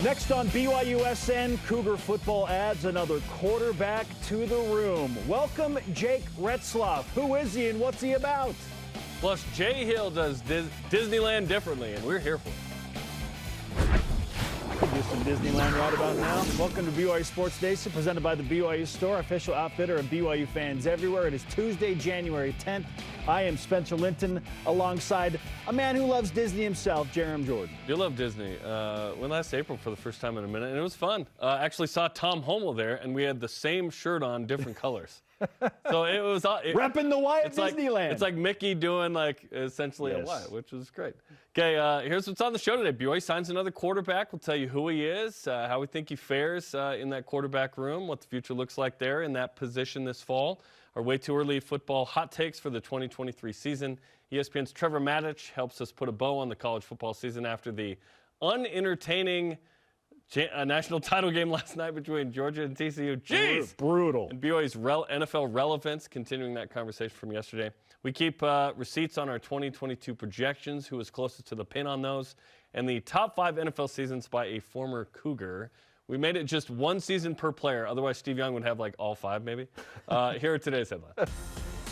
Next on BYUSN, Cougar football adds another quarterback to the room. Welcome Jake Retzloff. Who is he and what's he about? Plus, Jay Hill does Disneyland differently, and we're here for it. Could do some Disneyland right about now. Welcome to BYU Sports Station, presented by the BYU Store, official outfitter of BYU fans everywhere. It is Tuesday, January 10th. I am Spencer Linton, alongside a man who loves Disney himself, Jarom Jordan. You love Disney. Went last April for the first time in a minute, and it was fun. Actually saw Tom Hommel there, and we had the same shirt on, different colors. So it was repping the Y at Disneyland. It's like Mickey doing essentially a Y, which was great. Okay, here's what's on the show today. BYU signs another quarterback. We'll tell you who he is, how we think he fares in that quarterback room, what the future looks like there in that position this fall. Our way too early football hot takes for the 2023 season. ESPN's Trevor Matich helps us put a bow on the college football season after the unentertaining national title game last night between Georgia and TCU. Jeez! Brutal. And BYU's NFL relevance, continuing that conversation from yesterday. We keep receipts on our 2022 projections, who is closest to the pin on those, and the top 5 NFL seasons by a former Cougar. We made it just one season per player. Otherwise, Steve Young would have all 5 maybe. Here are today's headlines.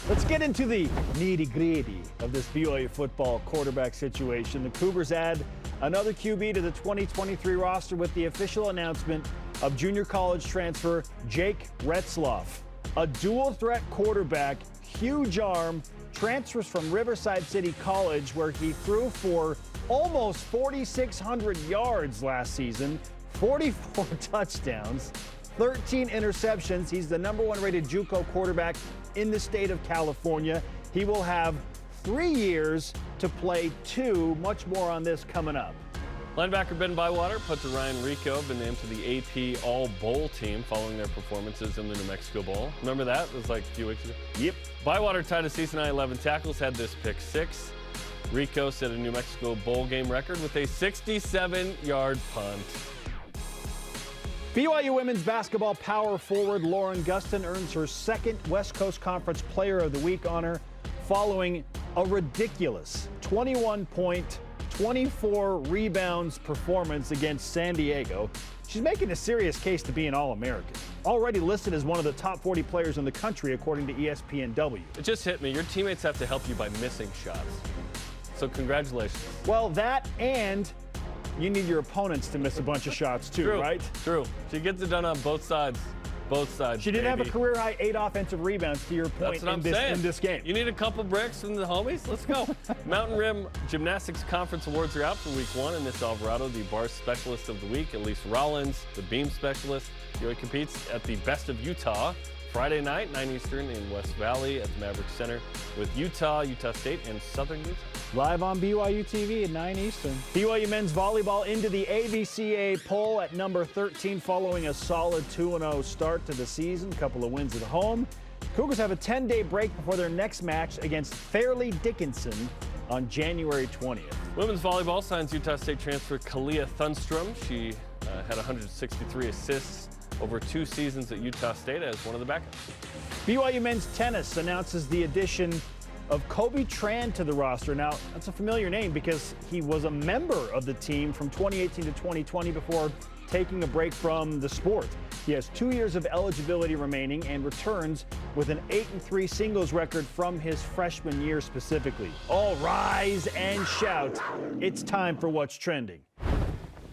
Let's get into the nitty-gritty of this BYU football quarterback situation. The Cougars add another QB to the 2023 roster with the official announcement of junior college transfer Jake Retzloff. A dual-threat quarterback, huge arm, transfers from Riverside City College, where he threw for almost 4,600 yards last season, 44 touchdowns, 13 interceptions. He's the #1 rated JUCO quarterback in the state of California. He will have 3 years to play 2. Much more on this coming up. Linebacker Ben Bywater put to Ryan Rico, been named to the AP All-Bowl team following their performances in the New Mexico Bowl. Remember that? It was a few weeks ago. Yep. Bywater tied a season-high 11 tackles, had this pick 6. Rico set a New Mexico Bowl game record with a 67-yard punt. BYU women's basketball power forward Lauren Gustin earns her 2nd West Coast Conference Player of the Week honor following a ridiculous 21-point, 24 rebounds performance against San Diego. She's making a serious case to be an All-American. Already listed as one of the top 40 players in the country, according to ESPNW. It just hit me. Your teammates have to help you by missing shots. So congratulations. Well, that and you need your opponents to miss a bunch of shots too, right? True. She gets it done on both sides. Both sides. She did have a career-high 8 offensive rebounds, to your point, in this game. You need a couple bricks from the homies? Let's go. Mountain Rim Gymnastics Conference Awards are out for Week 1, and Miss Alvarado, the bar specialist of the week. Elise Rollins, the beam specialist. BYU competes at the Best of Utah Friday night, 9 Eastern in West Valley at the Maverick Center with Utah, Utah State, and Southern Utah. Live on BYU TV at 9 Eastern. BYU men's volleyball into the AVCA poll at number 13 following a solid 2-0 start to the season. Couple of wins at home. Cougars have a 10-day break before their next match against Fairleigh Dickinson on January 20th. Women's volleyball signs Utah State transfer Kalia Thunstrom. She had 163 assists over 2 seasons at Utah State as one of the backups. BYU men's tennis announces the addition of Kobe Tran to the roster. Now, that's a familiar name because he was a member of the team from 2018 to 2020 before taking a break from the sport. He has 2 years of eligibility remaining and returns with an 8-3 singles record from his freshman year specifically. All rise and shout. It's time for What's Trending.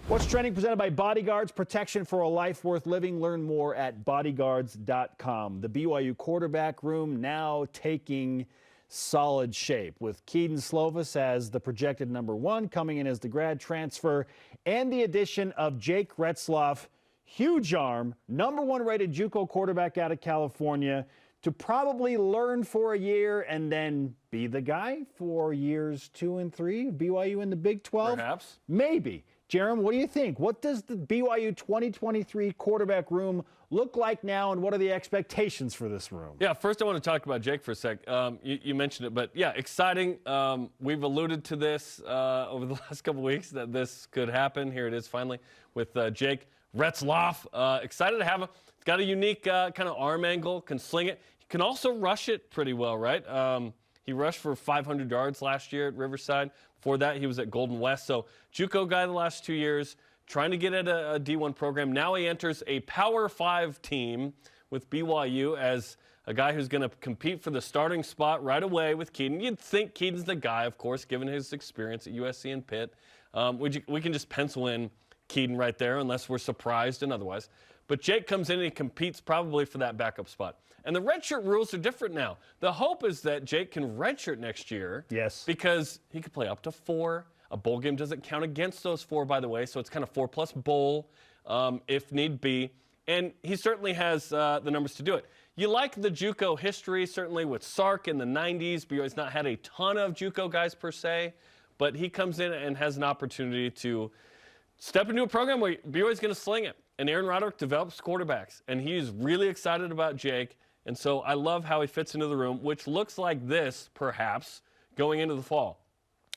What's Trending presented by Bodyguards, protection for a life worth living. Learn more at bodyguards.com. The BYU quarterback room now taking solid shape with Keaton Slovis as the projected #1, coming in as the grad transfer, and the addition of Jake Retzloff, huge arm, #1 rated JUCO quarterback out of California, to probably learn for a year and then be the guy for years 2 and 3 of BYU in the Big 12. Perhaps. Maybe. Jarom, what do you think? What does the BYU 2023 quarterback room look like now, and what are the expectations for this room? Yeah, first I want to talk about Jake for a sec. You mentioned it, but yeah, exciting. We've alluded to this over the last couple weeks that this could happen. Here it is finally with Jake Retzloff. Excited to have him. He's got a unique kind of arm angle, can sling it. He can also rush it pretty well, right? He rushed for 500 yards last year at Riverside. Before that, he was at Golden West. So JUCO guy the last 2 years. trying to get at a D1 program. Now he enters a Power 5 team with BYU as a guy who's going to compete for the starting spot right away with Keaton. You'd think Keaton's the guy, of course, given his experience at USC and Pitt. We can just pencil in Keaton right there unless we're surprised and otherwise. But Jake comes in and he competes probably for that backup spot. And the redshirt rules are different now. The hope is that Jake can redshirt next year. Yes. Because he could play up to 4. A bowl game doesn't count against those 4, by the way, so it's kind of 4+ bowl if need be. And he certainly has the numbers to do it. You like the JUCO history, certainly with Sark in the 90s. BYU's not had a ton of JUCO guys per se, but he comes in and has an opportunity to step into a program where BYU's going to sling it. And Aaron Roderick develops quarterbacks, and he's really excited about Jake. And so I love how he fits into the room, which looks like this, perhaps, going into the fall.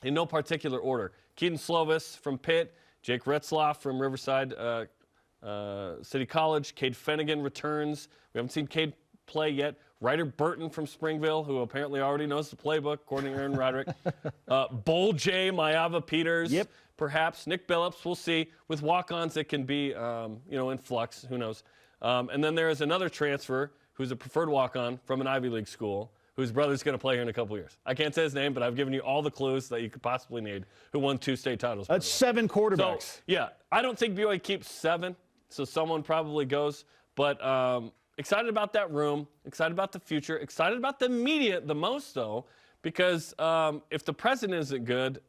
In no particular order. Keaton Slovis from Pitt, Jake Retzlaff from Riverside City College, Cade Fennegan returns. We haven't seen Cade play yet. Ryder Burton from Springville, who apparently already knows the playbook, according to Aaron Roderick. Bull J, Mayava Peters, perhaps. Nick Billups, we'll see. With walk-ons, it can be, in flux. Who knows? And then there is another transfer who's a preferred walk-on from an Ivy League school, whose brother's going to play here in a couple years. I can't say his name, but I've given you all the clues that you could possibly need, who won 2 state titles. That's 7 quarterbacks. So, yeah, I don't think BYU keeps 7, so someone probably goes. But excited about that room, excited about the future, excited about the immediate the most, though, because if the present isn't good,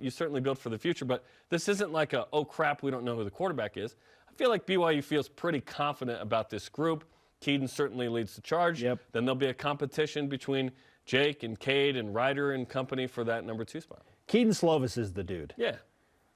you certainly build for the future. But this isn't like a, oh, crap, we don't know who the quarterback is. I feel like BYU feels pretty confident about this group. Keaton certainly leads the charge. Then there'll be a competition between Jake and Cade and Ryder and company for that number 2 spot. Keaton Slovis is the dude. Yeah,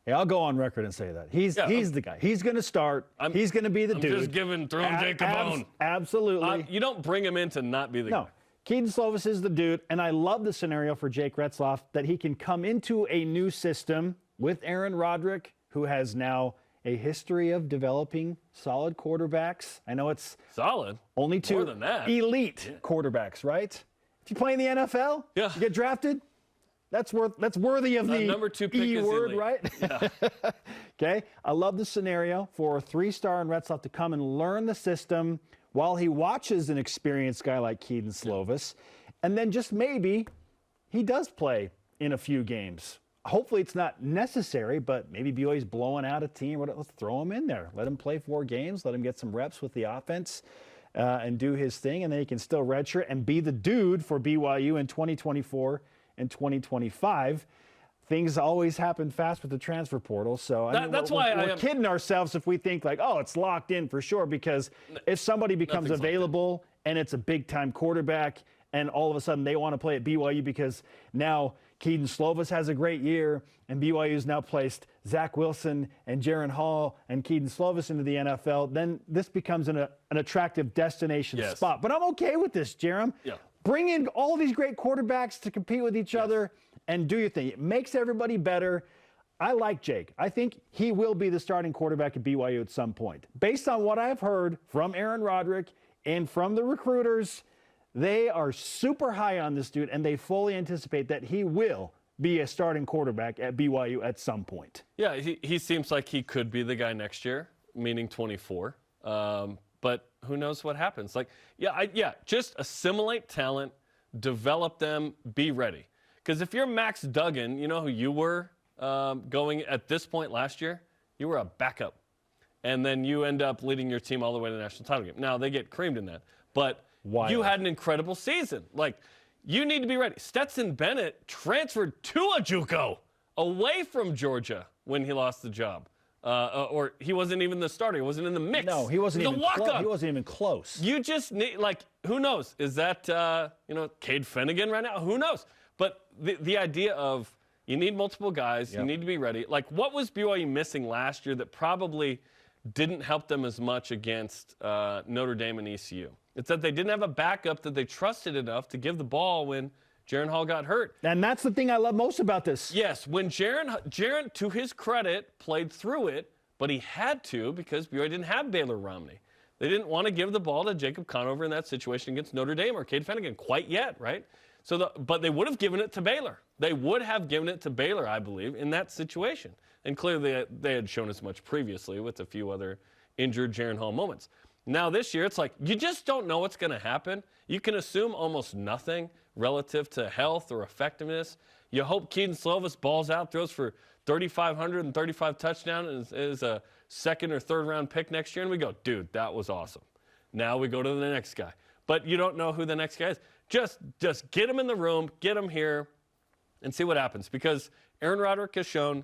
I'll go on record and say that. He's the guy. He's going to start. He's going to be the dude. Just throwing Jake a bone. Absolutely. You don't bring him in to not be the guy. No. Keaton Slovis is the dude, and I love the scenario for Jake Retzlaff that he can come into a new system with Aaron Roderick, who has now a history of developing solid quarterbacks. I know it's solid. Only 2 more than that. Elite quarterbacks, right? If you play in the NFL, you get drafted. That's worthy of the number 2 pick E is word, elite. right? Yeah. Okay. I love the scenario for a 3-star in Retzlaff to come and learn the system while he watches an experienced guy like Keaton Slovis, and then just maybe he does play in a few games. Hopefully it's not necessary, but maybe BYU's blowing out a team. Let's throw him in there. Let him play 4 games. Let him get some reps with the offense and do his thing, and then he can still redshirt and be the dude for BYU in 2024 and 2025. Things always happen fast with the transfer portal, so that's why we're kidding ourselves if we think like, oh, it's locked in for sure, because if somebody becomes available and it's a big-time quarterback and all of a sudden they want to play at BYU because now Keaton Slovis has a great year, and BYU's now placed Zach Wilson and Jaron Hall and Keaton Slovis into the NFL, then this becomes an attractive destination spot. But I'm okay with this, Jarom. Bring in all these great quarterbacks to compete with each other and do your thing. It makes everybody better. I like Jake. I think he will be the starting quarterback at BYU at some point. Based on what I've heard from Aaron Roderick and from the recruiters, they are super high on this dude, and they fully anticipate that he will be a starting quarterback at BYU at some point. Yeah, he seems like he could be the guy next year, meaning 24. But who knows what happens? Like, just assimilate talent, develop them, be ready. Because if you're Max Duggan, you know who you were going at this point last year? You were a backup. And then you end up leading your team all the way to the national title game. Now, they get creamed in that. But you had an incredible season. Like, you need to be ready. Stetson Bennett transferred to a JUCO away from Georgia when he lost the job. Or he wasn't even the starter. He wasn't in the mix. No, he wasn't even close. He wasn't even close. You just need, who knows? Is that, Cade Fennegan right now? Who knows? But the idea of you need multiple guys. You need to be ready. Like, what was BYU missing last year that probably didn't help them as much against Notre Dame and ECU? It's that they didn't have a backup that they trusted enough to give the ball when Jaron Hall got hurt. And that's the thing I love most about this. Yes, when Jaron, to his credit, played through it, but he had to because BYU didn't have Baylor Romney. They didn't want to give the ball to Jacob Conover in that situation against Notre Dame or Cade Fennegan quite yet, right? But they would have given it to Baylor. They would have given it to Baylor, I believe, in that situation. And clearly they had shown as much previously with a few other injured Jaron Hall moments. Now this year, it's like you just don't know what's going to happen. You can assume almost nothing relative to health or effectiveness. You hope Keaton Slovis balls out, throws for 3,500 and 35 touchdowns, and is a second or third round pick next year, and we go, dude, that was awesome. Now we go to the next guy. But you don't know who the next guy is. Just get him in the room, get him here, and see what happens. Because Aaron Roderick has shown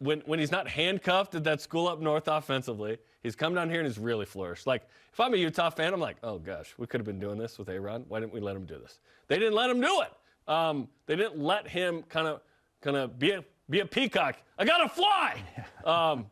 when he's not handcuffed at that school up north offensively, he's come down here and he's really flourished. Like, if I'm a Utah fan, I'm like, oh, gosh, we could have been doing this with A-Rod. Why didn't we let him do this? They didn't let him do it. They didn't let him kind of be a peacock. I got to fly,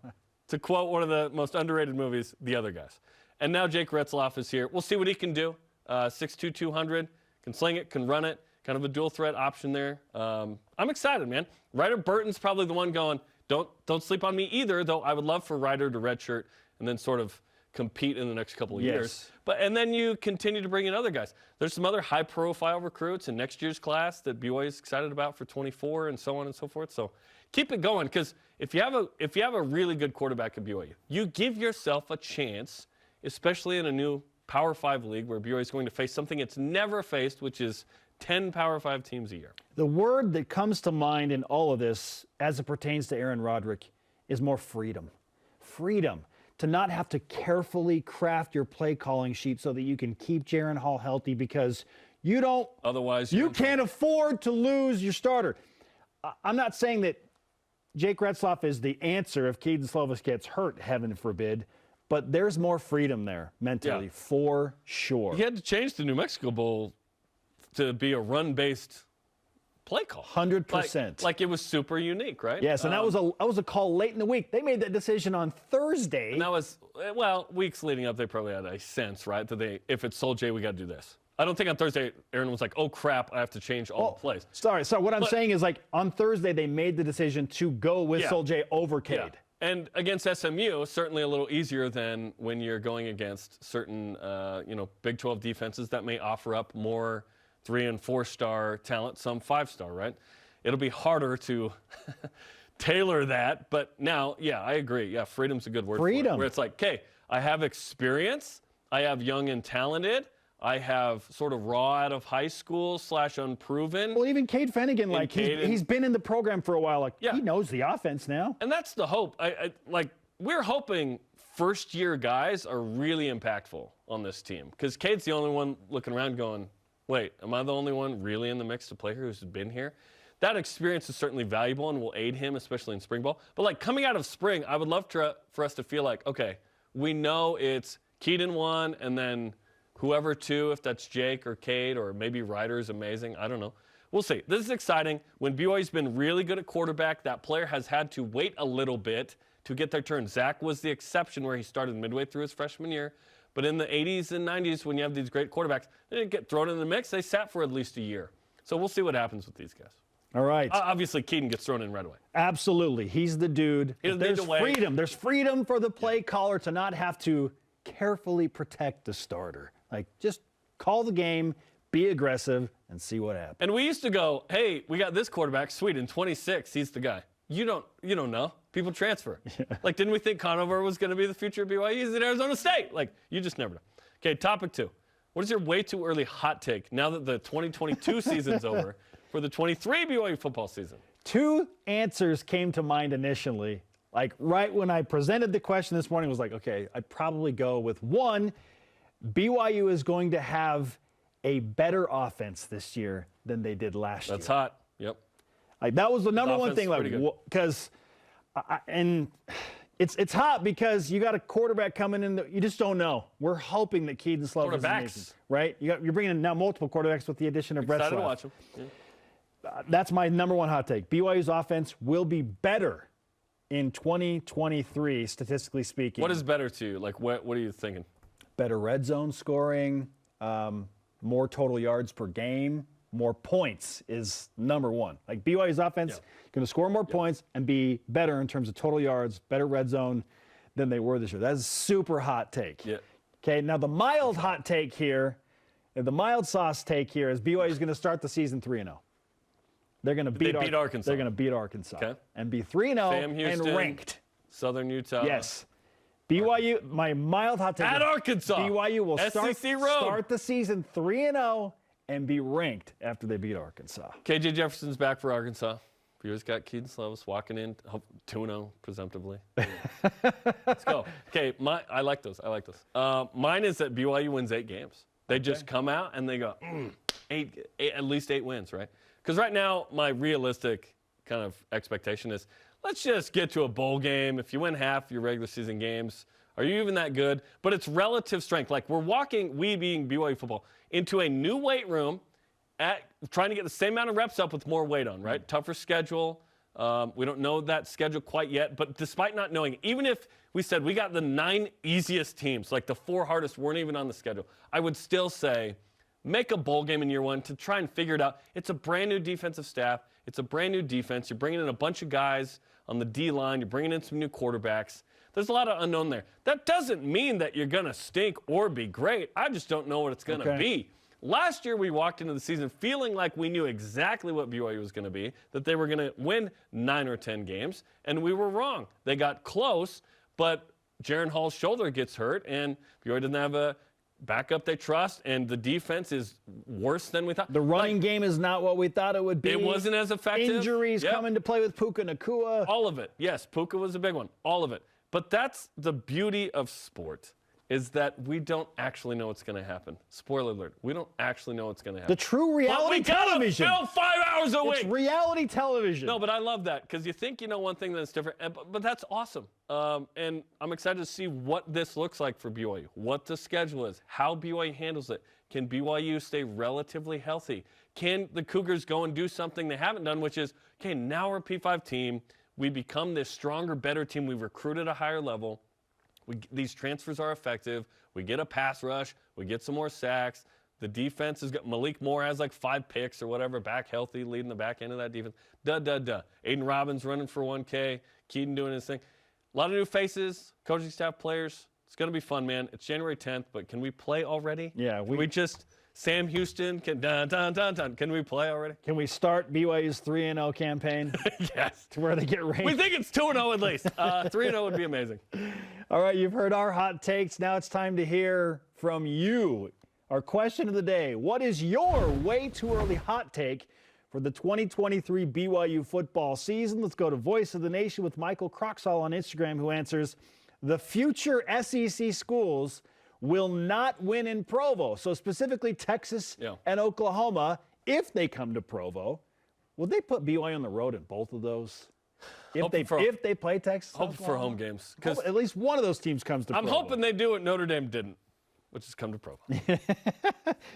to quote one of the most underrated movies, The Other Guys. And now Jake Retzloff is here. We'll see what he can do. 6'2", 200, can sling it, can run it, kind of a dual threat option there. I'm excited, man. Ryder Burton's probably the one going, don't sleep on me either, though I would love for Ryder to redshirt and then sort of compete in the next couple of years. And then you continue to bring in other guys. There's some other high-profile recruits in next year's class that BYU is excited about for 24 and so on and so forth. So keep it going, because if you have a really good quarterback at BYU, you give yourself a chance, especially in a new Power 5 league where BYU is going to face something it's never faced, which is 10 Power 5 teams a year. The word that comes to mind in all of this, as it pertains to Aaron Roderick, is more freedom. Freedom to not have to carefully craft your play calling sheet so that you can keep Jaron Hall healthy, because you don't. Otherwise, you can't afford to lose your starter. I'm not saying that Jake Retzloff is the answer if Keaton Slovis gets hurt, heaven forbid. But there's more freedom there mentally, for sure. He had to change the New Mexico Bowl to be a run-based play call. 100%. Like it was super unique, right? Yes, and that was a call late in the week. They made that decision on Thursday. And that was, well, weeks leading up, they probably had a sense, right, that if it's Sol J, we got to do this. I don't think on Thursday Aaron was like, oh, crap, I have to change all the plays. Sorry, so what I'm saying is, like, on Thursday they made the decision to go with Sol J over Cade. Yeah. And against SMU, certainly a little easier than when you're going against certain, Big 12 defenses that may offer up more 3- and 4-star talent, some 5-star, right? It'll be harder to tailor that. But now, I agree. Yeah, freedom's a good word. Freedom. For it, where it's like, okay, I have experience. I have young and talented. I have sort of raw out of high school / unproven. Well, even Cade Fennigan, like he's been in the program for a while. Like he knows the offense now. And that's the hope. We're hoping first-year guys are really impactful on this team, because Cade's the only one looking around going, wait, am I the only one really in the mix to play here who's been here? That experience is certainly valuable and will aid him, especially in spring ball. But like coming out of spring, I would love for us to feel like, okay, we know it's Keaton 1 and then whoever 2, if that's Jake or Cade or maybe Ryder's amazing. I don't know. We'll see. This is exciting. When BYU's been really good at quarterback, that player has had to wait a little bit to get their turn. Zach was the exception where he started midway through his freshman year. But in the 80s and 90s, when you have these great quarterbacks, they didn't get thrown in the mix. They sat for at least a year. So we'll see what happens with these guys. All right. Obviously, Keaton gets thrown in right away. Absolutely. He's the dude. There's freedom. There's freedom for the play caller to not have to carefully protect the starter. Like, just call the game, be aggressive, and see what happens. And we used to go, hey, we got this quarterback, sweet, in 26, he's the guy. You don't know. People transfer. Like, didn't we think Conover was going to be the future of BYU? He's at Arizona State. Like, you just never know. Okay, topic 2. What is your way too early hot take now that the 2022 season's over for the 23 BYU football season? 2 answers came to mind initially. Like, right when I presented the question this morning, I was like, okay, I'd probably go with 1. BYU is going to have a better offense this year than they did last year. That's hot. Yep. Like, that was the number one thing. Like, because, and it's hot because you got a quarterback coming in that you just don't know. We're hoping that Keaton Slovis is amazing, right? You're bringing in now multiple quarterbacks with the addition of Brett Excited to watch him. Yeah. That's my number 1 hot take. BYU's offense will be better in 2023, statistically speaking. What is better to you? Like, what are you thinking? Better red zone scoring, more total yards per game, more points is number 1. Like, BYU's offense going to score more points and be better in terms of total yards, better red zone than they were this year. That's a super hot take. Yeah. Okay, now the mild hot take here, the mild sauce take here is BYU is going to start the season 3-0. They're going to beat Arkansas. They're going to beat Arkansas. Okay. And be 3-0 and ranked. Southern Utah. Yes. BYU, my mild hot take. At Arkansas. BYU will SEC road. start the season 3-0 and be ranked after they beat Arkansas. KJ Jefferson's back for Arkansas. BYU's got Keaton Slovis walking in 2-0, presumptively. Let's go. Okay, I like those. Mine is that BYU wins 8 games. They just come out and they go, at least 8 wins, right? Because right now, my realistic kind of expectation is, let's just get to a bowl game. If you win half your regular season games, are you even that good? But it's relative strength. Like we're walking, we being BYU football, into a new weight room trying to get the same amount of reps up with more weight on, right? Tougher schedule. We don't know that schedule quite yet. But despite not knowing, even if we said we got the 9 easiest teams, like the 4 hardest weren't even on the schedule, I would still say make a bowl game in year 1 to try and figure it out. It's a brand new defensive staff. It's a brand new defense. You're bringing in a bunch of guys on the D-line. You're bringing in some new quarterbacks. There's a lot of unknown there. That doesn't mean that you're going to stink or be great. I just don't know what it's going to be. Last year, we walked into the season feeling like we knew exactly what BYU was going to be, that they were going to win 9 or 10 games, and we were wrong. They got close, but Jaron Hall's shoulder gets hurt, and BYU doesn't have a backup they trust, and the defense is worse than we thought. The running game is not what we thought it would be. It wasn't as effective. Injuries come into play with Puka Nacua. All of it. Yes, Puka was a big one. All of it. But that's the beauty of sport, is that we don't actually know what's going to happen. Spoiler alert. We don't actually know what's going to happen. The true reality television. We gotta film 5 hours a week. It's reality television. No, but I love that because you think you know one thing that's different, but that's awesome. And I'm excited to see what this looks like for BYU, what the schedule is, how BYU handles it. Can BYU stay relatively healthy? Can the Cougars go and do something they haven't done, which is, okay, now we're a P5 team. We become this stronger, better team. We recruit at a higher level. These transfers are effective. We get a pass rush. We get some more sacks. The defense has got Malik Moore has like 5 picks or whatever, back healthy, leading the back end of that defense. Aiden Robbins running for 1K. Keaton doing his thing. A lot of new faces, coaching staff, players. It's going to be fun, man. It's January 10th, but can we play already? Yeah. We just Sam Houston, can we play already? Can we start BYU's 3-0 campaign? Yes. To where they get ranked? We think it's 2-0 at least. 3-0 would be amazing. All right, you've heard our hot takes. Now it's time to hear from you. Our question of the day, what is your way too early hot take for the 2023 BYU football season? Let's go to Voice of the Nation with Michael Croxall on Instagram, who answers, the future SEC schools will not win in Provo. So specifically Texas and Oklahoma, if they come to Provo, will they put BYU on the road in both of those? If they play Texas, hope for home games. Because at least one of those teams comes to Provo. I'm hoping they do what Notre Dame didn't, which is come to Provo.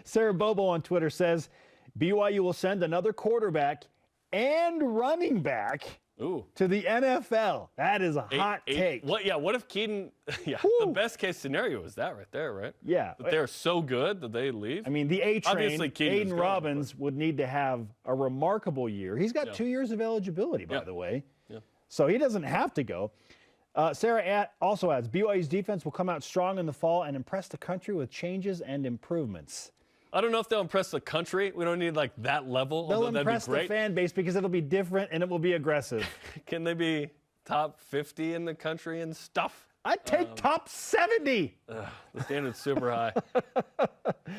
Sarah Bobo on Twitter says, BYU will send another quarterback and running back to the NFL. That is a hot take. What if Keaton, the best case scenario is that right there, right? Yeah. That they're so good that they leave. I mean, the A-train, Aiden Robbins, would need to have a remarkable year. He's got 2 years of eligibility, by the way. Yeah. So he doesn't have to go. Sarah also adds, BYU's defense will come out strong in the fall and impress the country with changes and improvements. I don't know if they'll impress the country. We don't need like that level. They'll impress the fan base because it'll be different and it will be aggressive. Can they be top 50 in the country and stuff? I'd take top 70. The standard's super high.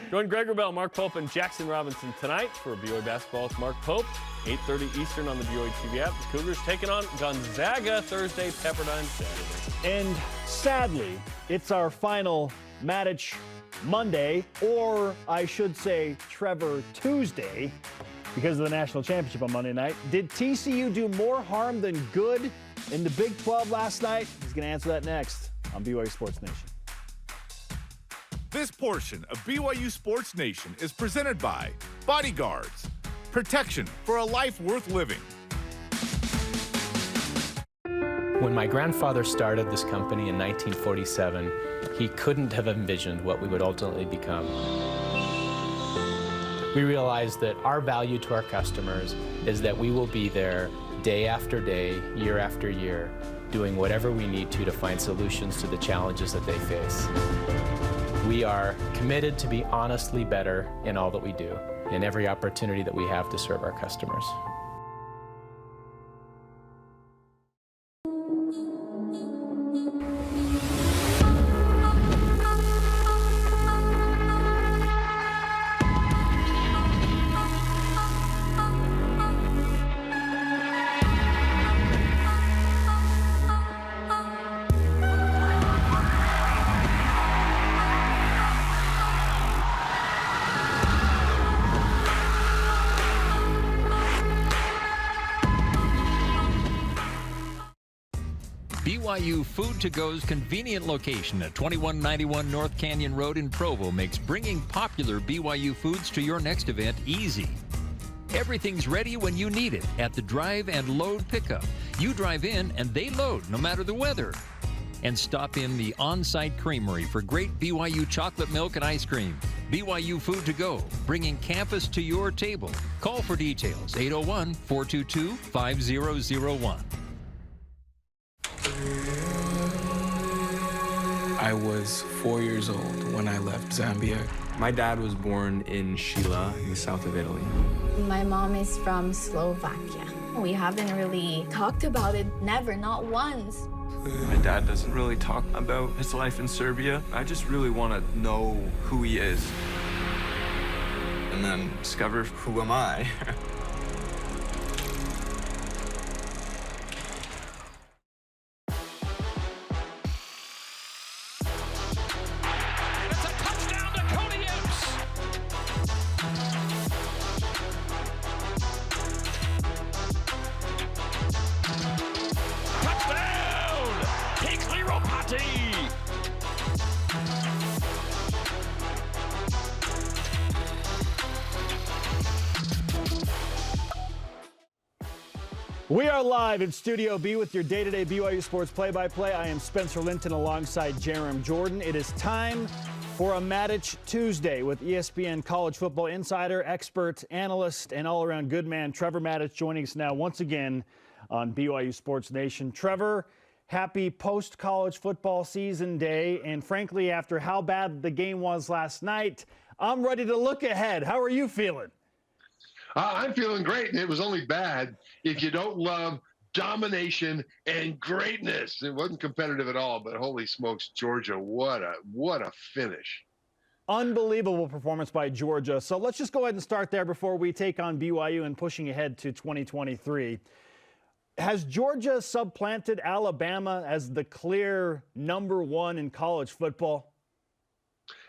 Join Greg Wrubell, Mark Pope, and Jackson Robinson tonight for BYU basketball with Mark Pope, 8:30 Eastern on the BYU TV app. The Cougars taking on Gonzaga Thursday, Pepperdine Saturday. And sadly, it's our final Matich Monday, or I should say Trevor Tuesday, because of the national championship on Monday night. Did TCU do more harm than good in the Big 12 last night? He's going to answer that next on BYU Sports Nation. This portion of BYU Sports Nation is presented by Bodyguards, protection for a life worth living. When my grandfather started this company in 1947, he couldn't have envisioned what we would ultimately become. We realized that our value to our customers is that we will be there day after day, year after year, doing whatever we need to find solutions to the challenges that they face. We are committed to be honestly better in all that we do, in every opportunity that we have to serve our customers. BYU Food to Go's convenient location at 2191 North Canyon Road in Provo makes bringing popular BYU foods to your next event easy. Everything's ready when you need it at the drive and load pickup. You drive in and they load no matter the weather. And stop in the on-site creamery for great BYU chocolate milk and ice cream. BYU Food to Go, bringing campus to your table. Call for details, 801-422-5001. I was 4 years old when I left Zambia. My dad was born in Sheila, in the south of Italy. My mom is from Slovakia. We haven't really talked about it, never, not once. My dad doesn't really talk about his life in Serbia. I just really want to know who he is. And then discover who am I. We are live in Studio B with your day-to-day BYU Sports play-by-play. I am Spencer Linton alongside Jarom Jordan. It is time for a Matich Tuesday with ESPN college football insider, expert, analyst, and all-around good man Trevor Matich joining us now once again on BYU Sports Nation. Trevor, happy post-college football season day, and frankly, after how bad the game was last night, I'm ready to look ahead. How are you feeling? I'm feeling great, and it was only bad if you don't love domination and greatness. It wasn't competitive at all, but holy smokes, Georgia, what a finish. Unbelievable performance by Georgia. So let's just go ahead and start there before we take on BYU and pushing ahead to 2023. Has Georgia supplanted Alabama as the clear number one in college football?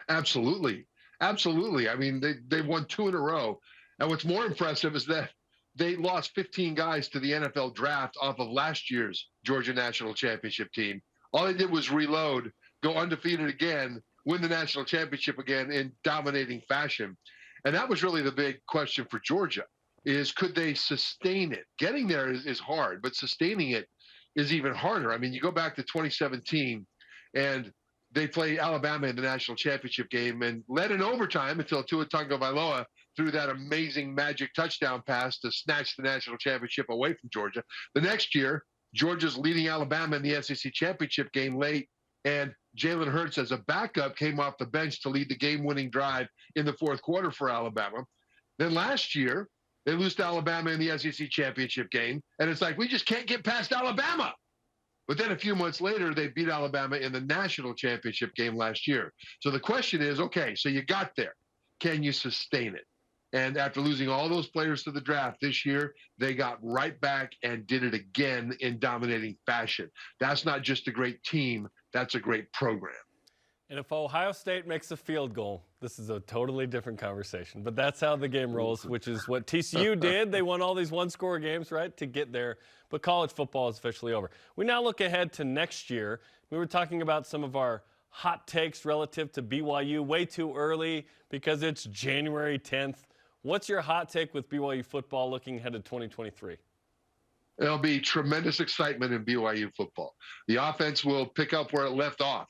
Absolutely. Absolutely. I mean, they won 2 in a row. And what's more impressive is that they lost 15 guys to the NFL draft off of last year's Georgia National Championship team. All they did was reload, go undefeated again, win the national championship again in dominating fashion. And that was really the big question for Georgia, is could they sustain it? Getting there is hard, but sustaining it is even harder. I mean, you go back to 2017, and they played Alabama in the national championship game and led in overtime until Tua Tagovailoa threw that amazing magic touchdown pass to snatch the national championship away from Georgia. The next year, Georgia's leading Alabama in the SEC championship game late, and Jalen Hurts as a backup came off the bench to lead the game-winning drive in the fourth quarter for Alabama. Then last year, they lose to Alabama in the SEC championship game, and it's like, we just can't get past Alabama. But then a few months later, they beat Alabama in the national championship game last year. So the question is, okay, so you got there. Can you sustain it? And after losing all those players to the draft this year, they got right back and did it again in dominating fashion. That's not just a great team. That's a great program. And if Ohio State makes a field goal, this is a totally different conversation. But that's how the game rolls, which is what TCU did. They won all these one-score games, right, to get there. But college football is officially over. We now look ahead to next year. We were talking about some of our hot takes relative to BYU way too early because it's January 10th. What's your hot take with BYU football looking ahead to 2023? There'll be tremendous excitement in BYU football. The offense will pick up where it left off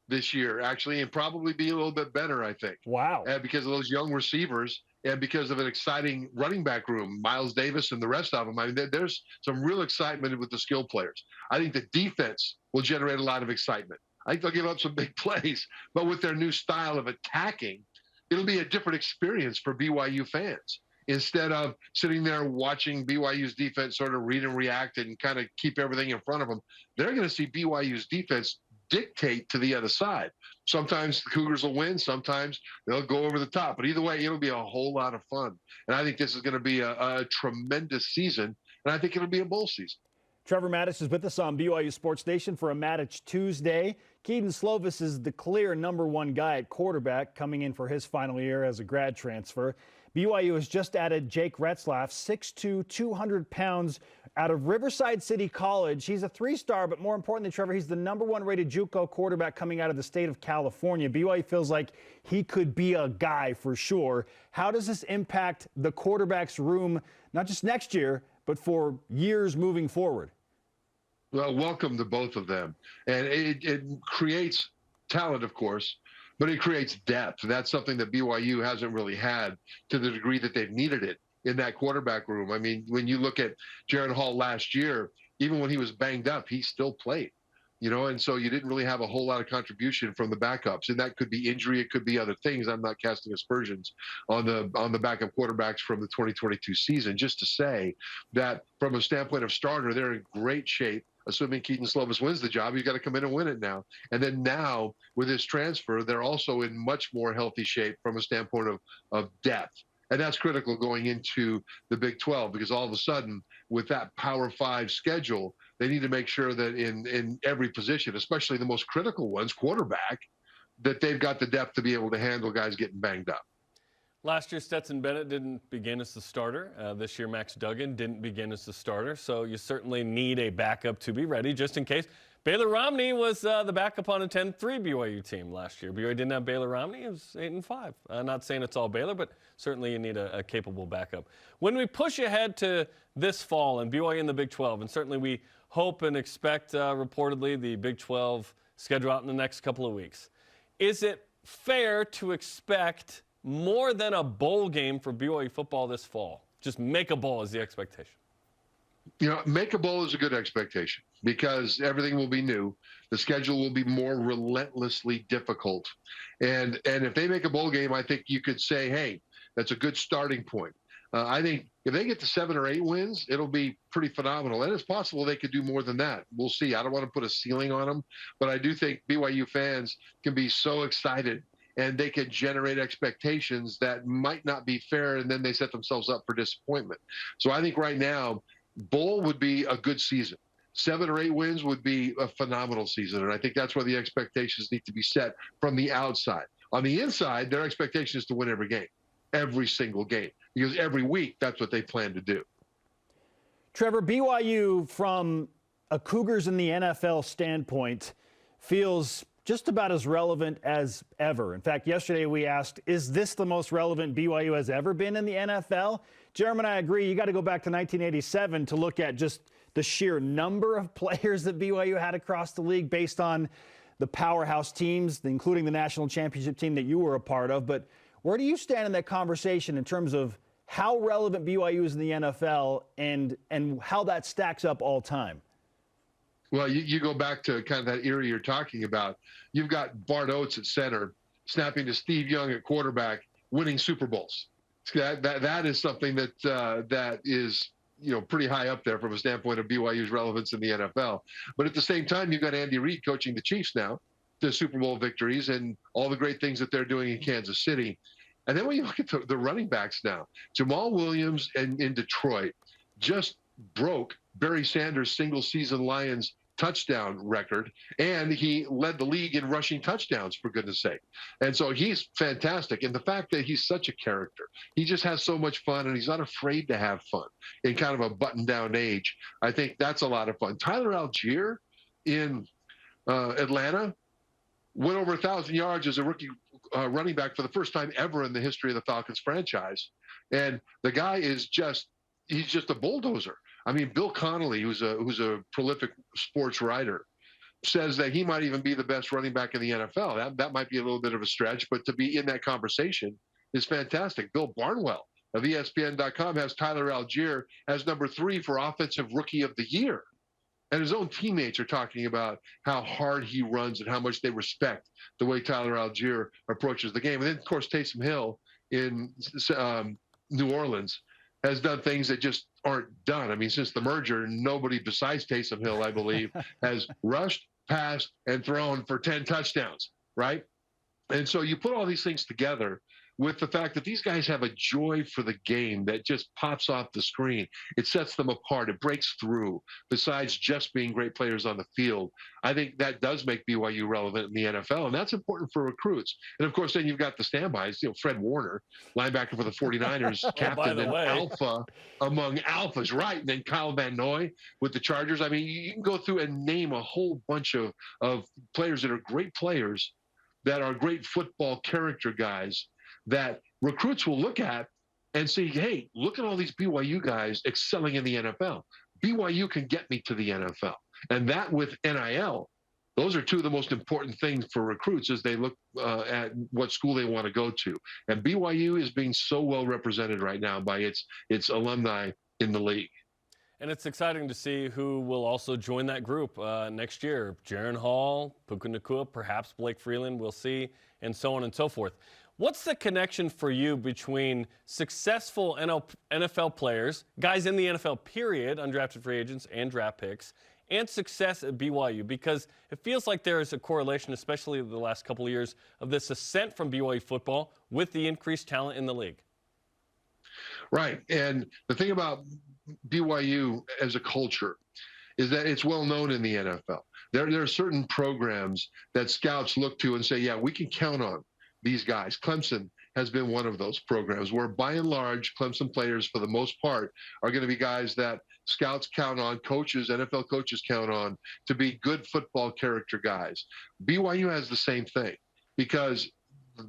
this year, actually, and probably be a little bit better, I think. Wow. Because of those young receivers and because of an exciting running back room, Miles Davis and the rest of them. I mean, there's some real excitement with the skill players. I think the defense will generate a lot of excitement. I think they'll give up some big plays, but with their new style of attacking, it'll be a different experience for BYU fans. Instead of sitting there watching BYU's defense sort of read and react and kind of keep everything in front of them, they're going to see BYU's defense dictate to the other side. Sometimes the Cougars will win. Sometimes they'll go over the top. But either way, it'll be a whole lot of fun. And I think this is going to be a tremendous season. And I think it'll be a bowl season. Trevor Matich is with us on BYU Sports Nation for a Matich Tuesday. Keaton Slovis is the clear number one guy at quarterback coming in for his final year as a grad transfer. BYU has just added Jake Retzlaff, 6'2", 200 pounds, out of Riverside City College. He's a 3-star, but more importantly, Trevor, he's the #1 rated JUCO quarterback coming out of the state of California. BYU feels like he could be a guy for sure. How does this impact the quarterback's room, not just next year, but for years moving forward? Well, welcome to both of them. And it creates talent, of course, but it creates depth. That's something that BYU hasn't really had to the degree that they've needed it in that quarterback room. I mean, when you look at Jaron Hall last year, even when he was banged up, he still played, and so you didn't really have a whole lot of contribution from the backups. And that could be injury. It could be other things. I'm not casting aspersions on the backup quarterbacks from the 2022 season, just to say that from a standpoint of starter, they're in great shape. Assuming Keaton Slovis wins the job, you've got to come in and win it now. And then now, with his transfer, they're also in much more healthy shape from a standpoint of depth. And that's critical going into the Big 12, because all of a sudden, with that Power 5 schedule, they need to make sure that in every position, especially the most critical ones, quarterback, that they've got the depth to be able to handle guys getting banged up. Last year, Stetson Bennett didn't begin as the starter. This year, Max Duggan didn't begin as the starter. So you certainly need a backup to be ready, just in case. Baylor Romney was the backup on a 10-3 BYU team last year. BYU didn't have Baylor Romney. It was 8-5. Not saying it's all Baylor, but certainly you need a capable backup. When we push ahead to this fall and BYU in the Big 12, and certainly we hope and expect reportedly the Big 12 schedule out in the next couple of weeks, is it fair to expect more than a bowl game for BYU football this fall? Just make a bowl is the expectation. Make a bowl is a good expectation because everything will be new. The schedule will be more relentlessly difficult. And if they make a bowl game, I think you could say, hey, that's a good starting point. I think if they get to 7 or 8 wins, it'll be pretty phenomenal. And it's possible they could do more than that. We'll see. I don't want to put a ceiling on them, but I do think BYU fans can be so excited and they can generate expectations that might not be fair, and then they set themselves up for disappointment. So I think right now, bowl would be a good season. 7 or 8 wins would be a phenomenal season, and I think that's where the expectations need to be set from the outside. On the inside, their expectation is to win every game, every single game, because every week that's what they plan to do. Trevor, BYU, from a Cougars in the NFL standpoint, feels just about as relevant as ever. In fact, yesterday we asked, is this the most relevant BYU has ever been in the NFL? Jarom and I agree. You got to go back to 1987 to look at just the sheer number of players that BYU had across the league based on the powerhouse teams, including the national championship team that you were a part of. But where do you stand in that conversation in terms of how relevant BYU is in the NFL and how that stacks up all time? Well, you go back to kind of that era you're talking about. You've got Bart Oates at center, snapping to Steve Young at quarterback, winning Super Bowls. That is something that is pretty high up there from a standpoint of BYU's relevance in the NFL. But at the same time, you've got Andy Reid coaching the Chiefs now to Super Bowl victories and all the great things that they're doing in Kansas City. And then when you look at the running backs now, Jamal Williams in Detroit just broke Barry Sanders' single-season Lions touchdown record, and he led the league in rushing touchdowns, for goodness sake. And so he's fantastic. And the fact that he's such a character, he just has so much fun, and he's not afraid to have fun in kind of a button-down age. I think that's a lot of fun. Tyler Algier in Atlanta went over 1,000 yards as a rookie running back for the first time ever in the history of the Falcons franchise. And the guy is he's just a bulldozer. I mean, Bill Connolly, who's a prolific sports writer, says that he might even be the best running back in the NFL. That might be a little bit of a stretch, but to be in that conversation is fantastic. Bill Barnwell of ESPN.com has Tyler Algier as number 3 for Offensive Rookie of the Year. And his own teammates are talking about how hard he runs and how much they respect the way Tyler Algier approaches the game. And then, of course, Taysom Hill in New Orleans has done things that just aren't done. I mean, since the merger, nobody besides Taysom Hill, I believe, has rushed, passed, and thrown for 10 touchdowns, right? And so you put all these things together, with the fact that these guys have a joy for the game that just pops off the screen. It sets them apart. It breaks through. Besides just being great players on the field, I think that does make BYU relevant in the NFL, and that's important for recruits. And, of course, then you've got the standbys. Fred Warner, linebacker for the 49ers, captain and alpha among alphas, right? And then Kyle Van Noy with the Chargers. I mean, you can go through and name a whole bunch of players that are great players, that are great football character guys, that recruits will look at and say, hey, look at all these BYU guys excelling in the NFL. BYU can get me to the NFL. And that with NIL, those are two of the most important things for recruits as they look at what school they want to go to. And BYU is being so well represented right now by its alumni in the league. And it's exciting to see who will also join that group next year. Jaron Hall, Puka Nacua, perhaps Blake Freeland, we'll see, and so on and so forth. What's the connection for you between successful NFL players, guys in the NFL period, undrafted free agents and draft picks, and success at BYU? Because it feels like there is a correlation, especially the last couple of years, of this ascent from BYU football with the increased talent in the league. Right. And the thing about BYU as a culture is that it's well known in the NFL. There are certain programs that scouts look to and say, yeah, we can count on these guys. Clemson has been one of those programs where, by and large, Clemson players, for the most part, are going to be guys that scouts count on, coaches, NFL coaches count on to be good football character guys. BYU has the same thing because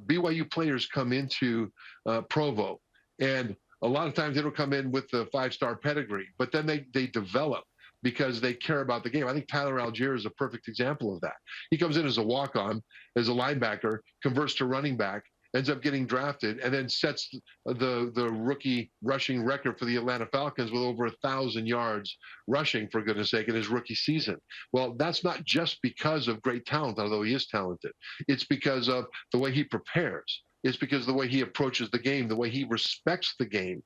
BYU players come into Provo, and a lot of times they don't come in with the five-star pedigree, but then they develop because they care about the game. I think Tyler Algier is a perfect example of that. He comes in as a walk-on, as a linebacker, converts to running back, ends up getting drafted, and then sets the rookie rushing record for the Atlanta Falcons with over 1,000 yards rushing, for goodness sake, in his rookie season. Well, that's not just because of great talent, although he is talented. It's because of the way he prepares. It's because of the way he approaches the game, the way he respects the game.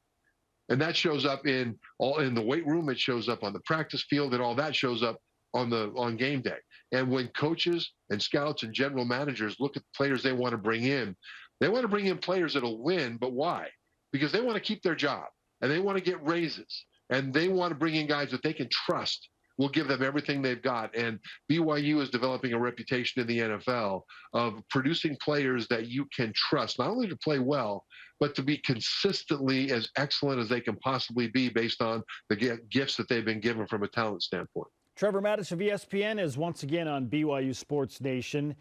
And that shows up in the weight room. It shows up on the practice field, and all that shows up on game day. And when coaches and scouts and general managers look at the players they want to bring in, they want to bring in players that'll win. But why? Because they want to keep their job, and they want to get raises, and they want to bring in guys that they can trust will give them everything they've got. And BYU is developing a reputation in the NFL of producing players that you can trust, not only to play well, but to be consistently as excellent as they can possibly be based on the gifts that they've been given from a talent standpoint. Trevor Matich of ESPN is once again on BYU Sports Nation.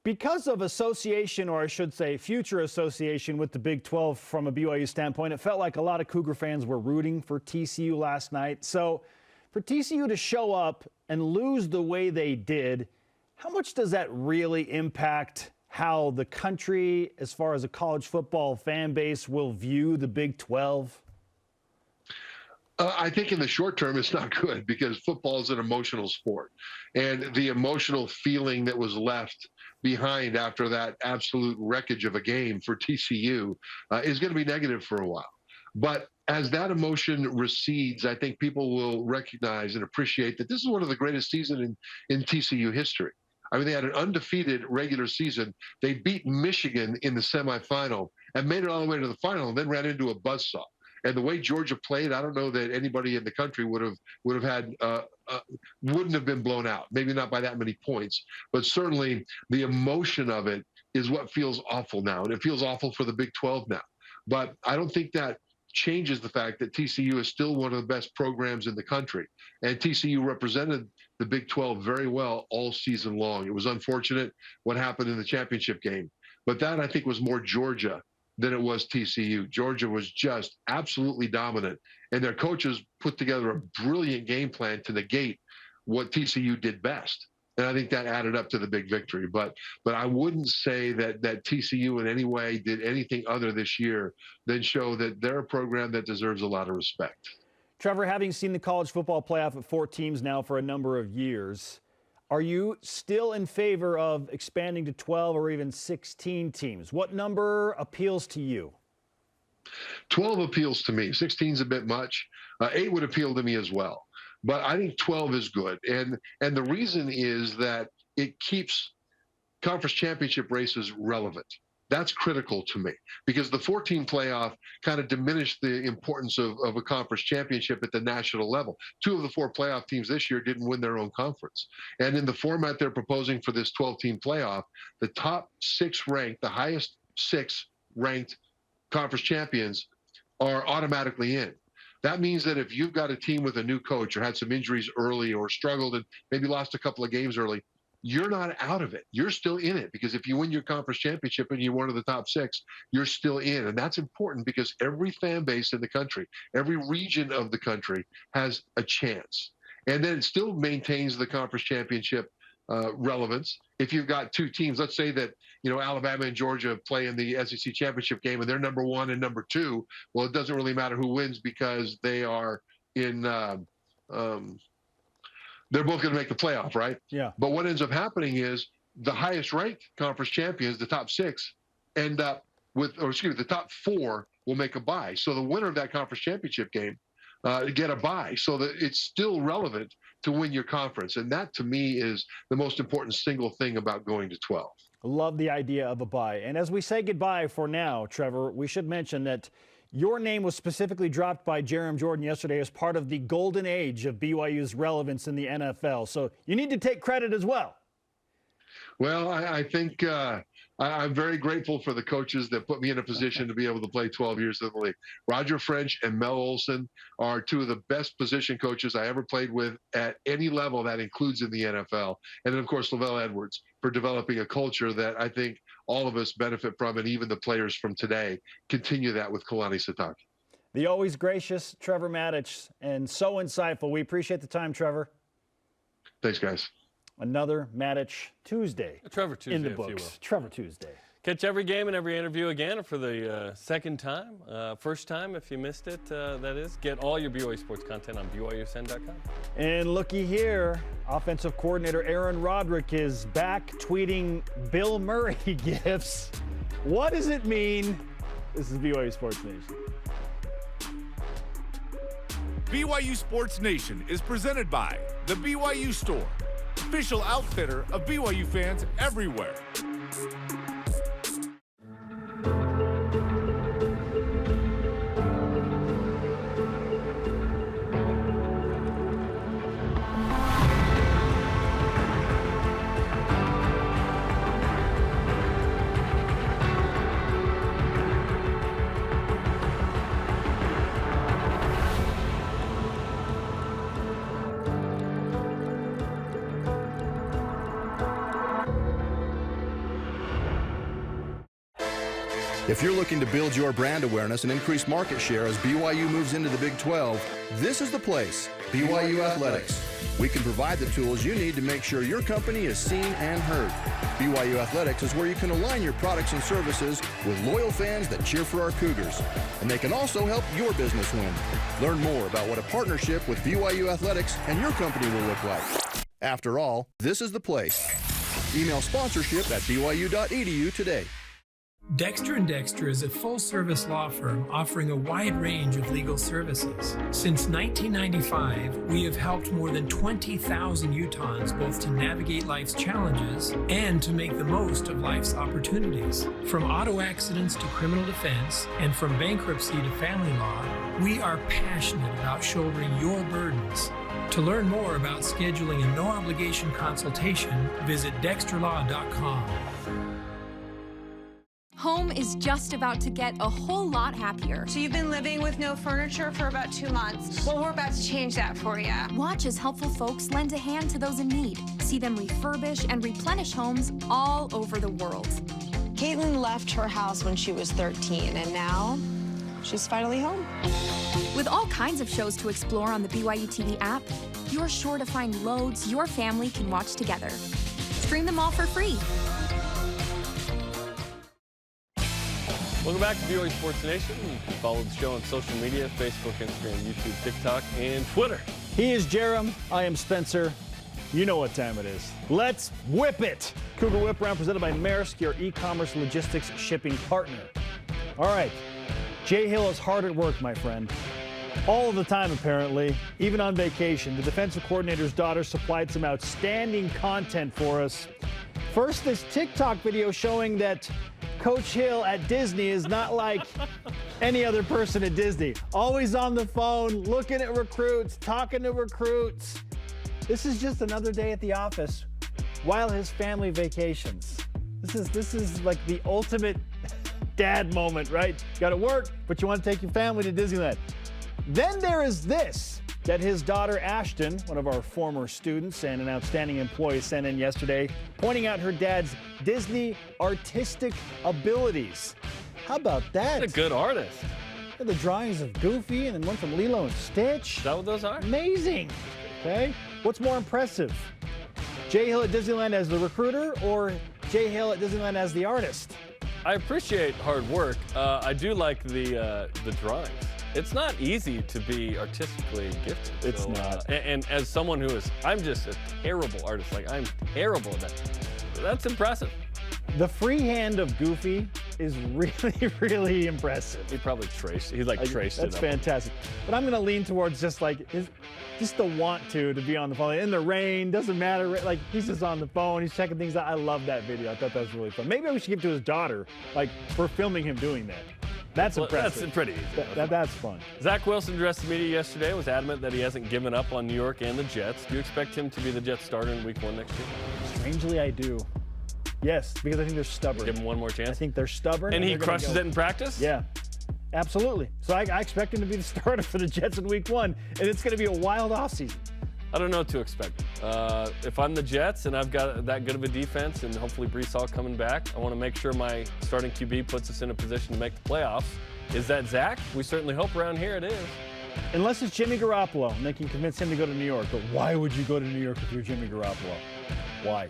Because of association, or I should say future association with the Big 12 from a BYU standpoint, it felt like a lot of Cougar fans were rooting for TCU last night. So for TCU to show up and lose the way they did, how much does that really impact how the country, as far as a college football fan base, will view the Big 12? I think in the short term, it's not good because football is an emotional sport. And the emotional feeling that was left behind after that absolute wreckage of a game for TCU is going to be negative for a while. But as that emotion recedes, I think people will recognize and appreciate that this is one of the greatest seasons in TCU history. I mean, they had an undefeated regular season. They beat Michigan in the semifinal and made it all the way to the final, and then ran into a buzzsaw. And the way Georgia played, I don't know that anybody in the country wouldn't have been blown out. Maybe not by that many points, but certainly the emotion of it is what feels awful now, and it feels awful for the Big 12 now. But I don't think that changes the fact that TCU is still one of the best programs in the country. And TCU represented the Big 12 very well all season long. It was unfortunate what happened in the championship game. But that, I think, was more Georgia than it was TCU. Georgia was just absolutely dominant. And their coaches put together a brilliant game plan to negate what TCU did best. And I think that added up to the big victory. But I wouldn't say that TCU in any way did anything other this year than show that they're a program that deserves a lot of respect. Trevor, having seen the college football playoff at 4 teams now for a number of years, are you still in favor of expanding to 12 or even 16 teams? What number appeals to you? 12 appeals to me. 16 is a bit much. 8 would appeal to me as well. But I think 12 is good. And the reason is that it keeps conference championship races relevant. That's critical to me, because the 14 playoff kind of diminished the importance of a conference championship at the national level. 2 of the 4 playoff teams this year didn't win their own conference. And in the format they're proposing for this 12-team playoff, the top 6 ranked, the highest 6 ranked conference champions are automatically in. That means that if you've got a team with a new coach or had some injuries early or struggled and maybe lost a couple of games early, you're not out of it. You're still in it, because if you win your conference championship and you're one of the top 6, you're still in. And that's important, because every fan base in the country, every region of the country has a chance. And then it still maintains the conference championship relevance. If you've got 2 teams, let's say that, Alabama and Georgia play in the SEC championship game and they're number 1 and number 2. Well, it doesn't really matter who wins, because they are in, they're both going to make the playoff, right? Yeah. But what ends up happening is the highest ranked conference champions, the top 6, end up with, the top 4 will make a bye. So the winner of that conference championship game get a bye, so that it's still relevant to win your conference. And that, to me, is the most important single thing about going to 12. Love the idea of a bye. And as we say goodbye for now, Trevor, we should mention that your name was specifically dropped by Jarom Jordan yesterday as part of the golden age of BYU's relevance in the NFL. So you need to take credit as well. Well, I think I'm very grateful for the coaches that put me in a position to be able to play 12 years in the league. Roger French and Mel Olson are 2 of the best position coaches I ever played with at any level, that includes in the NFL. And then, of course, Lavelle Edwards for developing a culture that I think all of us benefit from, and even the players from today continue that with Kalani Sitake. The always gracious Trevor Matich, and so insightful. We appreciate the time, Trevor. Thanks, guys. Another Matich Tuesday. Trevor Tuesday, in the if you books. will. Trevor Tuesday. Catch every game and every interview again for the second time. First time, if you missed it, that is. Get all your BYU sports content on BYUSN.com. And looky here, offensive coordinator Aaron Roderick is back tweeting Bill Murray gifts. What does it mean? This is BYU Sports Nation. BYU Sports Nation is presented by the BYU Store, official outfitter of BYU fans everywhere. If you're looking to build your brand awareness and increase market share as BYU moves into the Big 12, this is the place, BYU Athletics. We can provide the tools you need to make sure your company is seen and heard. BYU Athletics is where you can align your products and services with loyal fans that cheer for our Cougars. And they can also help your business win. Learn more about what a partnership with BYU Athletics and your company will look like. After all, this is the place. Email sponsorship at byu.edu today. Dexter & Dexter is a full-service law firm offering a wide range of legal services. Since 1995, we have helped more than 20,000 Utahns both to navigate life's challenges and to make the most of life's opportunities. From auto accidents to criminal defense, and from bankruptcy to family law, we are passionate about shouldering your burdens. To learn more about scheduling a no-obligation consultation, visit dexterlaw.com. Home is just about to get a whole lot happier. So you've been living with no furniture for about 2 months. Well, we're about to change that for you. Watch as helpful folks lend a hand to those in need. See them refurbish and replenish homes all over the world. Caitlin left her house when she was 13, and now she's finally home. With all kinds of shows to explore on the BYU TV app, you're sure to find loads your family can watch together. Stream them all for free. Welcome back to BYU Sports Nation. You can follow the show on social media, Facebook, Instagram, YouTube, TikTok, and Twitter. He is Jarom. I am Spencer. You know what time it is. Let's whip it. Cougar Whip Round presented by Maersk, your e-commerce logistics shipping partner. All right. Jay Hill is hard at work, my friend. All of the time, apparently, even on vacation. The defensive coordinator's daughter supplied some outstanding content for us. First, this TikTok video showing that Coach Hill at Disney is not like any other person at Disney. Always on the phone, looking at recruits, talking to recruits. This is just another day at the office while his family vacations. This is like the ultimate dad moment, right? Got to work, but you want to take your family to Disneyland. Then there is this that his daughter Ashton, one of our former students and an outstanding employee, sent in yesterday, pointing out her dad's Disney artistic abilities. How about that? He's a good artist. The drawings of Goofy and then one from Lilo and Stitch. Is that what those are? Amazing. Okay. What's more impressive? Jay Hill at Disneyland as the recruiter or Jay Hill at Disneyland as the artist? I appreciate hard work. I do like the drawings. It's not easy to be artistically gifted. It's not. And as someone who is, I'm just a terrible artist. Like, I'm terrible at that. That's impressive. The freehand of Goofy is really, really impressive. He probably traced it. He traced it. That's fantastic. But I'm going to lean towards just the want to be on the phone. In the rain, doesn't matter. Like, he's just on the phone. He's checking things out. I love that video. I thought that was really fun. Maybe we should give it to his daughter, like, for filming him doing that. That's impressive. That's pretty easy. That's fun. Zach Wilson addressed the media yesterday, was adamant that he hasn't given up on New York and the Jets. Do you expect him to be the Jets starter in Week 1 next year? Strangely, I do. Yes, because I think they're stubborn. Give him one more chance? I think they're stubborn. And he crushes it in practice? Yeah, absolutely. So I expect him to be the starter for the Jets in Week 1, and it's going to be a wild offseason. I don't know what to expect. If I'm the Jets and I've got that good of a defense and hopefully Breece Hall coming back, I want to make sure my starting QB puts us in a position to make the playoffs. Is that Zach? We certainly hope around here it is. Unless it's Jimmy Garoppolo and they can convince him to go to New York. But why would you go to New York if you're Jimmy Garoppolo? Why?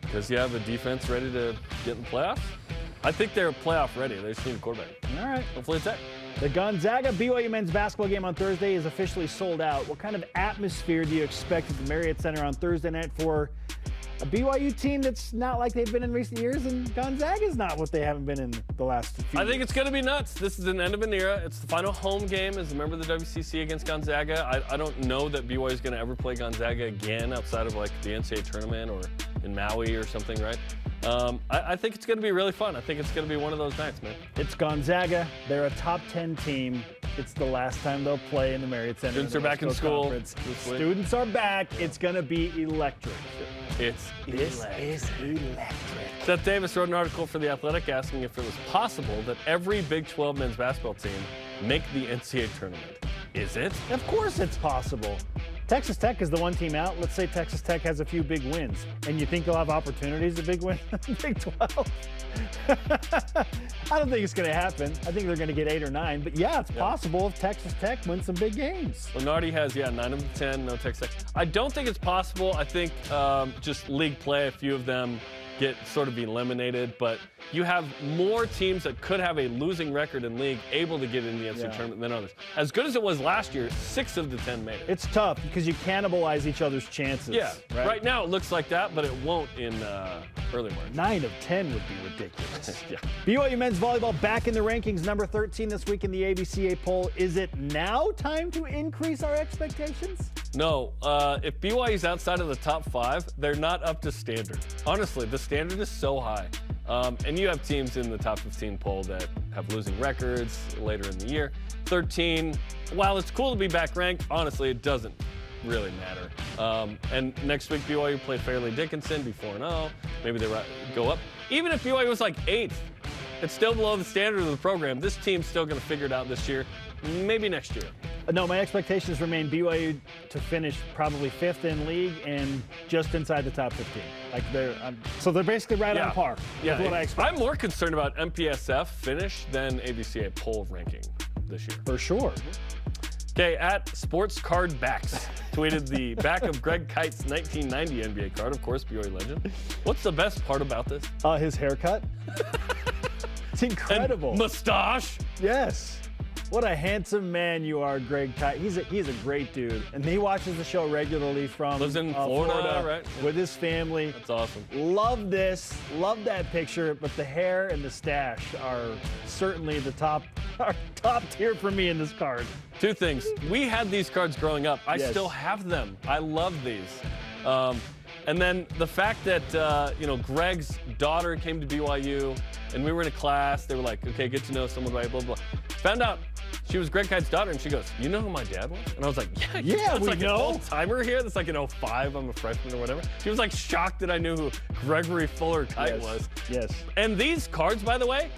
Because you have a defense ready to get in the playoffs? I think they're playoff ready. They just need a quarterback. All right. Hopefully it's that. The Gonzaga BYU men's basketball game on Thursday is officially sold out. What kind of atmosphere do you expect at the Marriott Center on Thursday night for a BYU team that's not like they've been in recent years, and Gonzaga's not what they haven't been in the last few years? I think it's going to be nuts. This is an end of an era. It's the final home game as a member of the WCC against Gonzaga. I don't know that BYU is going to ever play Gonzaga again outside of like the NCAA tournament or in Maui or something, right? I think it's going to be really fun. I think it's going to be one of those nights, man. It's Gonzaga. They're a top 10 team. It's the last time they'll play in the Marriott Center. Students are back in school. Students are back. It's going to be electric. This is electric. Seth Davis wrote an article for The Athletic asking if it was possible that every Big 12 men's basketball team make the NCAA tournament. Is it? Of course it's possible. Texas Tech is the one team out. Let's say Texas Tech has a few big wins, and you think they'll have opportunities to big win Big 12? I don't think it's going to happen. I think they're going to get 8 or 9. But yeah, it's possible if Texas Tech wins some big games. Lenardi has 9 of the 10. No Texas Tech. I don't think it's possible. I think just league play, a few of them get sort of eliminated, but you have more teams that could have a losing record in league able to get in the NCAA tournament than others. As good as it was last year, 6 of the 10 made it. It's tough because you cannibalize each other's chances. Yeah, right now it looks like that, but it won't in early March. 9 of 10 would be ridiculous. BYU men's volleyball back in the rankings, number 13 this week in the ABCA poll. Is it now time to increase our expectations? No, if BYU's outside of the top 5, they're not up to standard. Honestly, the standard is so high. And you have teams in the top 15 poll that have losing records later in the year. 13, while it's cool to be back ranked, honestly, it doesn't really matter. And next week, BYU play Fairleigh Dickinson, be 4-0. Maybe they go up. Even if BYU was like 8th, it's still below the standard of the program. This team's still going to figure it out this year, maybe next year. No, my expectations remain BYU to finish probably 5th in league and just inside the top 15. Like so they're basically right on par. Yeah, with what I expect. I'm more concerned about MPSF finish than ABCA poll ranking this year. For sure. Okay, at Sports Card Backs tweeted the back of Greg Kite's 1990 NBA card, of course, BYU legend. What's the best part about this? His haircut. It's incredible. And mustache. Yes. What a handsome man you are, Greg Kite. He's a great dude. And he watches the show regularly from lives in Florida, right? With his family. That's awesome. Love this. Love that picture. But the hair and the stash are certainly the top tier for me in this card. 2 things. We had these cards growing up. I still have them. I love these. And then the fact that, Greg's daughter came to BYU, and we were in a class. They were like, okay, get to know someone, blah, blah, blah. Found out she was Greg Kite's daughter, and she goes, you know who my dad was? And I was like, yeah, it's like an old-timer here. That's like in 05, I'm a freshman or whatever. She was like shocked that I knew who Gregory Fuller Kite was. Yes. And these cards, by the way,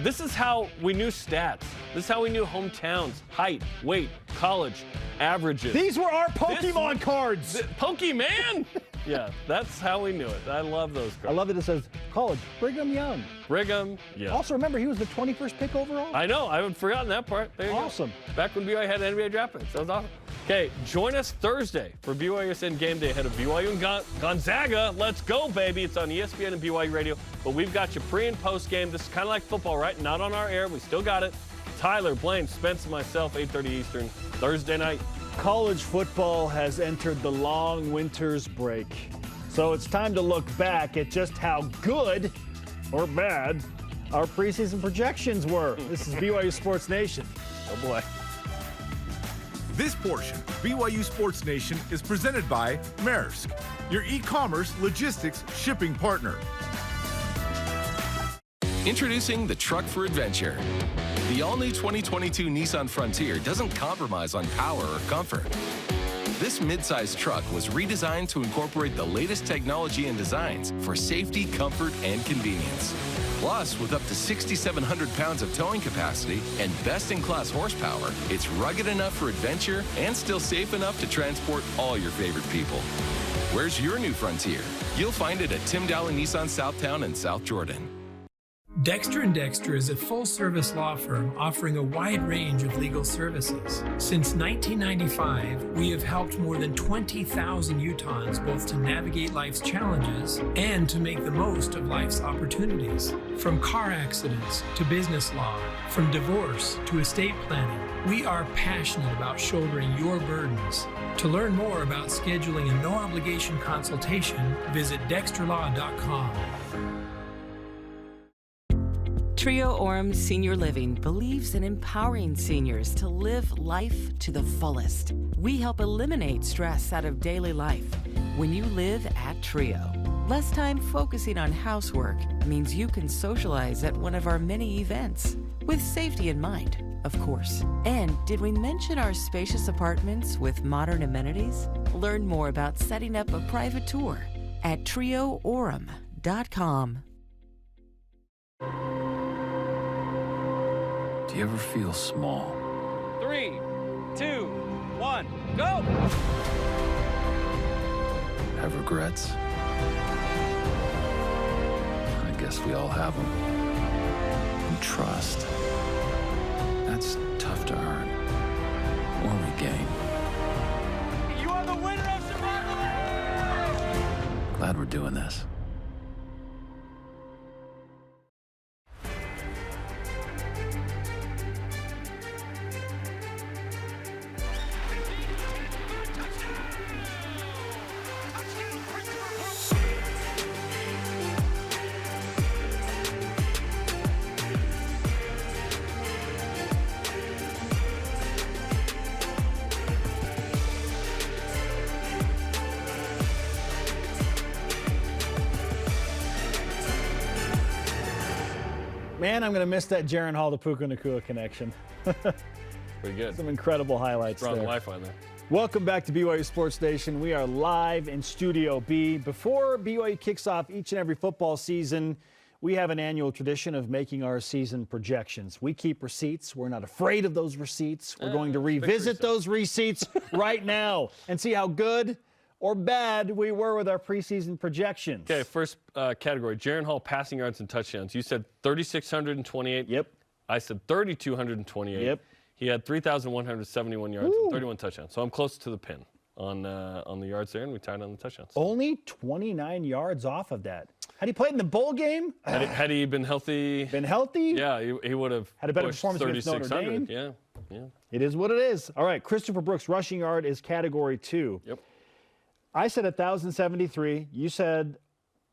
this is how we knew stats. This is how we knew hometowns, height, weight, college, averages. These were our Pokemon cards. Pokemon? Yeah, that's how we knew it. I love those cards. I love that it says college, Brigham Young. Brigham, yeah. Also, remember, he was the 21st pick overall? I know. I had forgotten that part. There you awesome. Go. Back when BYU had NBA draft picks. That was awesome. Okay, join us Thursday for BYUSN Game Day ahead of BYU and Gonzaga. Let's go, baby. It's on ESPN and BYU Radio. But we've got you pre- and post-game. This is kind of like football, right? Not on our air. We still got it. Tyler, Blaine, Spence, and myself, 8:30 Eastern, Thursday night. College football has entered the long winter's break. So it's time to look back at just how good or bad our preseason projections were. This is BYU Sports Nation. Oh, boy. This portion of BYU Sports Nation is presented by Maersk, your e-commerce logistics shipping partner. Introducing the truck for adventure. The all-new 2022 Nissan Frontier doesn't compromise on power or comfort. This midsize truck was redesigned to incorporate the latest technology and designs for safety, comfort, and convenience. Plus, with up to 6,700 pounds of towing capacity and best-in-class horsepower, it's rugged enough for adventure and still safe enough to transport all your favorite people. Where's your new Frontier? You'll find it at Tim Dowling Nissan Southtown and South Jordan. Dexter & Dexter is a full-service law firm offering a wide range of legal services. Since 1995, we have helped more than 20,000 Utahns both to navigate life's challenges and to make the most of life's opportunities. From car accidents to business law, from divorce to estate planning, we are passionate about shouldering your burdens. To learn more about scheduling a no-obligation consultation, visit dexterlaw.com. Trio Orem Senior Living believes in empowering seniors to live life to the fullest. We help eliminate stress out of daily life when you live at Trio. Less time focusing on housework means you can socialize at one of our many events, with safety in mind, of course. And did we mention our spacious apartments with modern amenities? Learn more about setting up a private tour at trioorem.com. Do you ever feel small? 3, 2, 1, go! Have regrets? I guess we all have them. And trust. That's tough to earn or regain. You are the winner of Survival! Glad we're doing this. Man, I'm going to miss that Jaron Hall to Puka Nacua connection. Pretty good. Some incredible highlights Strong there. Wi-Fi there. Welcome back to BYU Sports Nation. We are live in Studio B. Before BYU kicks off each and every football season, we have an annual tradition of making our season projections. We keep receipts. We're not afraid of those receipts. We're going to revisit those receipts right now and see how good or bad we were with our preseason projections. Okay, first category, Jaron Hall passing yards and touchdowns. You said 3,628. Yep. I said 3,228. Yep. He had 3,171 yards and 31 touchdowns. So I'm close to the pin on the yards there, and we tied on the touchdowns. Only 29 yards off of that. Had he played in the bowl game? Had he been healthy? Yeah, he would have had a better performance against Notre Dame. Yeah. It is what it is. All right, Christopher Brooks, rushing yard is category 2. Yep. I said 1,073. You said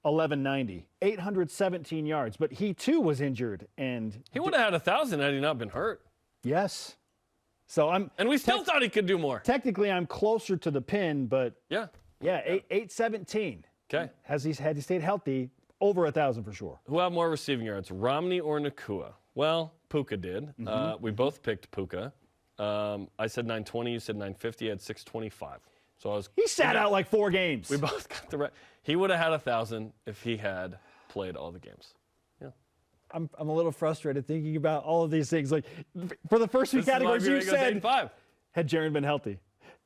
1,190. 817 yards. But he, too, was injured. And he would have had 1,000 had he not been hurt. Yes. So I'm. And we still thought he could do more. Technically, I'm closer to the pin, but. Yeah. 817. Okay. Had he stayed healthy, over 1,000 for sure. Who have more receiving yards, Romney or Nakua? Well, Puka did. We both picked Puka. I said 920. You said 950. I had 625. So He sat out like 4 games. We both got the right. He would have had 1,000 if he had played all the games. Yeah. I'm a little frustrated thinking about all of these things. Like for the first 3 categories you said, had Jaron been healthy.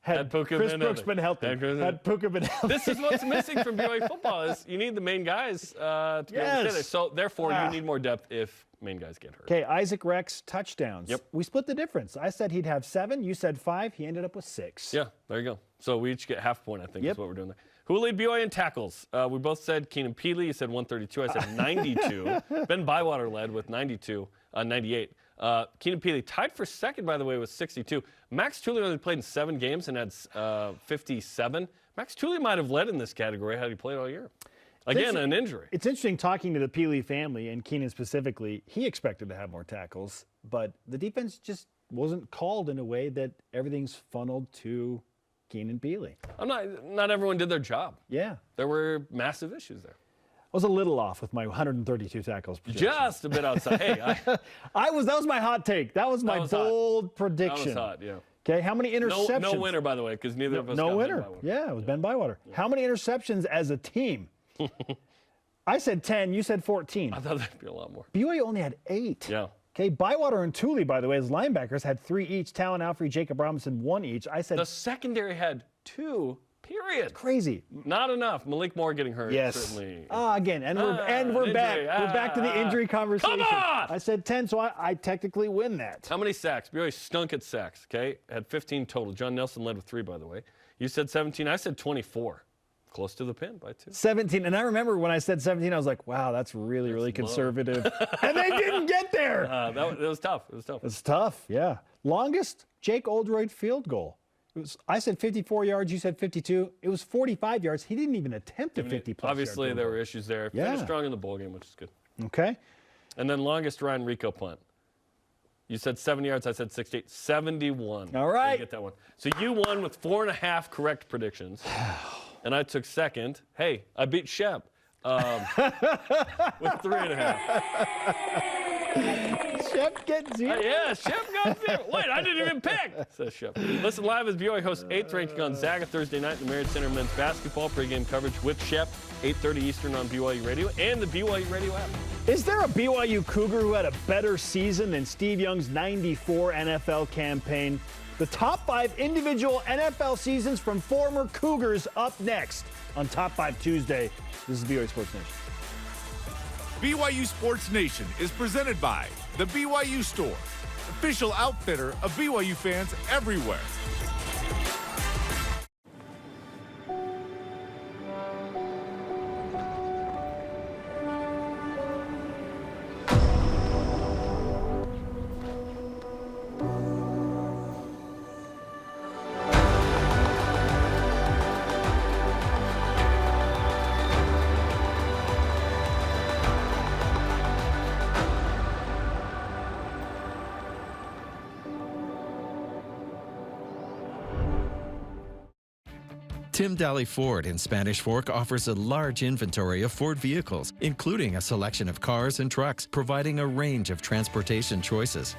Had Puka Chris Brooks been healthy? Had Puka been healthy? This is what's missing from BYU football is you need the main guys to be able to stay there. So therefore, you need more depth if main guys get hurt. Okay, Isaac Rex touchdowns. Yep. We split the difference. I said he'd have 7. You said 5. He ended up with 6. Yeah, there you go. So we each get half point, I think, is what we're doing there. Who will lead BYU in tackles? We both said Keenan Peely. You said 132. I said 92. Ben Bywater led with 98. Keenan Peely tied for second, by the way, with 62. Max Tooley only played in 7 games and had 57. Max Tooley might have led in this category had he played all year. Again, an injury. It's interesting talking to the Peely family and Keenan specifically. He expected to have more tackles, but the defense just wasn't called in a way that everything's funneled to Keenan Peely. Not everyone did their job. Yeah. There were massive issues there. I was a little off with my 132 tackles prediction. Just a bit outside. Hey, that was my hot take. That was my bold prediction. That was hot, yeah. Okay, how many interceptions? No winner, by the way, because neither of us got winner. Ben Bywater. Yeah, it was Ben Bywater. Yeah. How many interceptions as a team? I said 10. You said 14. I thought that'd be a lot more. BYU only had 8. Yeah. Okay, Bywater and Tooley, by the way, as linebackers, had 3 each. Talon Alfrey, Jacob Robinson, 1 each. I said the secondary had 2. Period. Crazy. Not enough. Malik Moore getting hurt. Yes. Certainly. Again, and we're back. We're back to the injury conversation. Come on! I said 10, so I technically win that. How many sacks? BYU stunk at sacks. Okay, had 15 total. John Nelson led with 3, by the way. You said 17. I said 24. Close to the pin by 2. 17. And I remember when I said 17, I was like, wow, that's really conservative. And they didn't get there. It was tough. It's tough, yeah. Longest Jake Oldroyd field goal. I said 54 yards. You said 52. It was 45 yards. He didn't even attempt a 50-plus yard. Obviously, there were issues there. Yeah. Finished strong in the bowl game, which is good. Okay. And then longest Ryan Rico punt. You said 70 yards. I said 68. 71. All right. You get that one. So you won with 4.5 correct predictions. And I took second. Hey, I beat Shep with 3.5. Shep gets 0. Yeah, Shep got 0. Wait, I didn't even pick, says Shep. Listen live as BYU hosts 8th-ranked Gonzaga Thursday night in the Marriott Center men's basketball pregame coverage with Shep, 8:30 Eastern on BYU Radio and the BYU Radio app. Is there a BYU Cougar who had a better season than Steve Young's 94 NFL campaign? The top 5 individual NFL seasons from former Cougars up next on Top 5 Tuesday. This is BYU Sports Nation. BYU Sports Nation is presented by the BYU Store, official outfitter of BYU fans everywhere. Tim Daly Ford in Spanish Fork offers a large inventory of Ford vehicles, including a selection of cars and trucks, providing a range of transportation choices.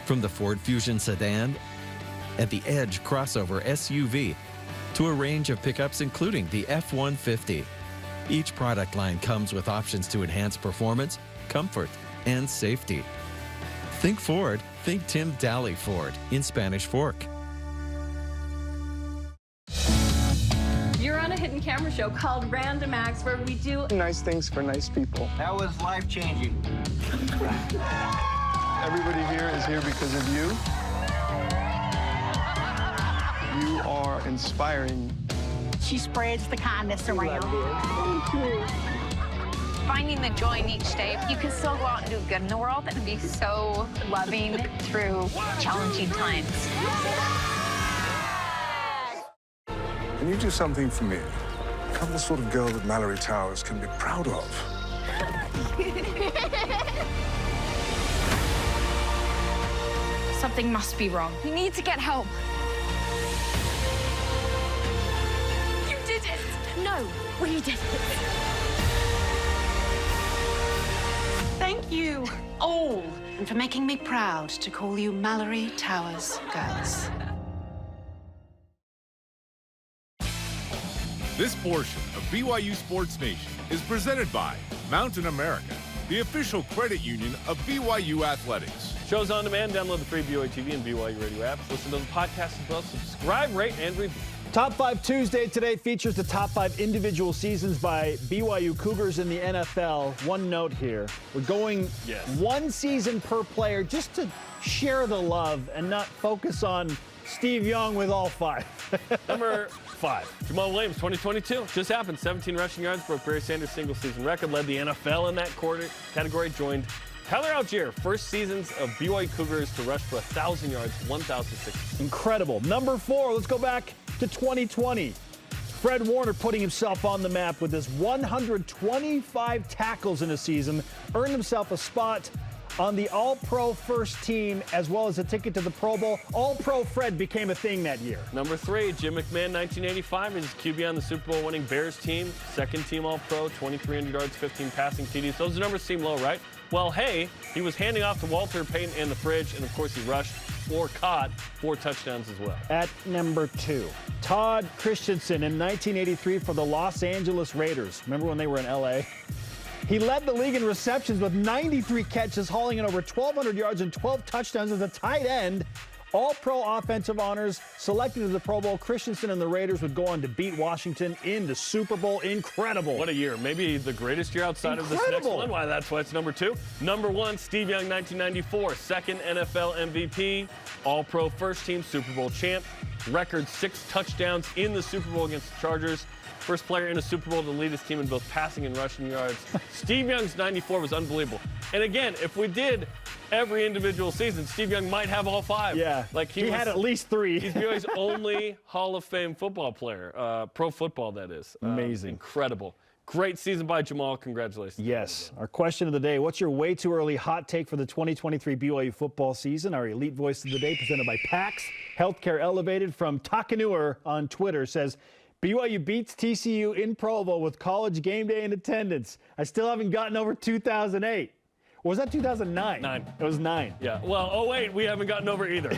From the Ford Fusion sedan and the Edge crossover SUV to a range of pickups including the F-150. Each product line comes with options to enhance performance, comfort, and safety. Think Ford, think Tim Daly Ford in Spanish Fork. You're on a hidden camera show called Random Acts where we do nice things for nice people. That was life-changing. Everybody here is here because of you. You are inspiring. She spreads the kindness around. Thank you. Finding the joy in each day. You can still go out and do good in the world and be so loving through challenging times. Can you do something for me? I'm the sort of girl that Mallory Towers can be proud of. Something must be wrong. You need to get help. You did it! No, We did it. Thank you all, and for making me proud to call you Mallory Towers girls. This portion of BYU Sports Nation is presented by Mountain America, the official credit union of BYU Athletics. Shows on demand. Download the free BYU TV and BYU radio apps. Listen to the podcast as well. Subscribe, rate, and review. Top 5 Tuesday today features the top 5 individual seasons by BYU Cougars in the NFL. One note here. We're going one season per player just to share the love and not focus on Steve Young with all 5. Number 5, Jamal Williams, 2022. Just happened. 17 rushing yards, broke Barry Sanders' single-season record, led the NFL in that category, joined Tyler Algier, first seasons of BYU Cougars to rush for 1,000 yards, 1,006. Incredible. Number 4, let's go back to 2020. Fred Warner putting himself on the map with his 125 tackles in a season, earned himself a spot on the All-Pro first team, as well as a ticket to the Pro Bowl. All-Pro Fred became a thing that year. Number 3, Jim McMahon, 1985, is QB on the Super Bowl winning Bears team. Second team All-Pro, 2,300 yards, 15 passing TDs. Those numbers seem low, right? Well, hey, he was handing off to Walter Payton and the Fridge, and of course he rushed or caught 4 touchdowns as well. At number 2, Todd Christensen in 1983 for the Los Angeles Raiders. Remember when they were in L.A.? He led the league in receptions with 93 catches, hauling in over 1,200 yards and 12 touchdowns as a tight end. All-Pro offensive honors, selected to the Pro Bowl. Christensen and the Raiders would go on to beat Washington in the Super Bowl. Incredible. What a year. Maybe the greatest year outside of this next one. Why, that's why it's number 2. Number 1, Steve Young, 1994. Second NFL MVP, All-Pro first team, Super Bowl champ. Record 6 touchdowns in the Super Bowl against the Chargers. First player in a Super Bowl to lead his team in both passing and rushing yards. Steve Young's 94 was unbelievable. And again, if we did every individual season, Steve Young might have all 5. Yeah, like he had at least 3. He's BYU's only Hall of Fame football player, pro football that is. Amazing. Incredible. Great season by Jamal. Congratulations. Yes. Our question of the day, what's your way too early hot take for the 2023 BYU football season? Our elite voice of the day, presented by PAX Healthcare Elevated, from Takanur on Twitter, says, BYU beats TCU in Provo with College game day in attendance. I still haven't gotten over 2008. Or was that 2009? 9. It was 9. Yeah. Well, 08, we haven't gotten over either.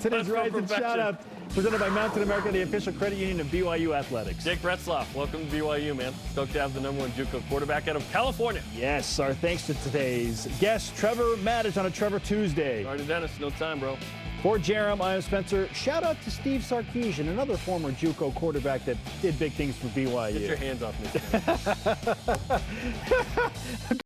Today's Rise and Shout Out, presented by Mountain America, the official credit union of BYU Athletics. Jake Retzloff, welcome to BYU, man. Stoked to have the #1 JUCO quarterback out of California. Yes, our thanks to today's guest, Trevor Matich, on a Trevor Tuesday. Sorry to Dennis, no time, bro. For Jarom, I am Spencer. Shout out to Steve Sarkisian, another former JUCO quarterback that did big things for BYU. Get your hands off me.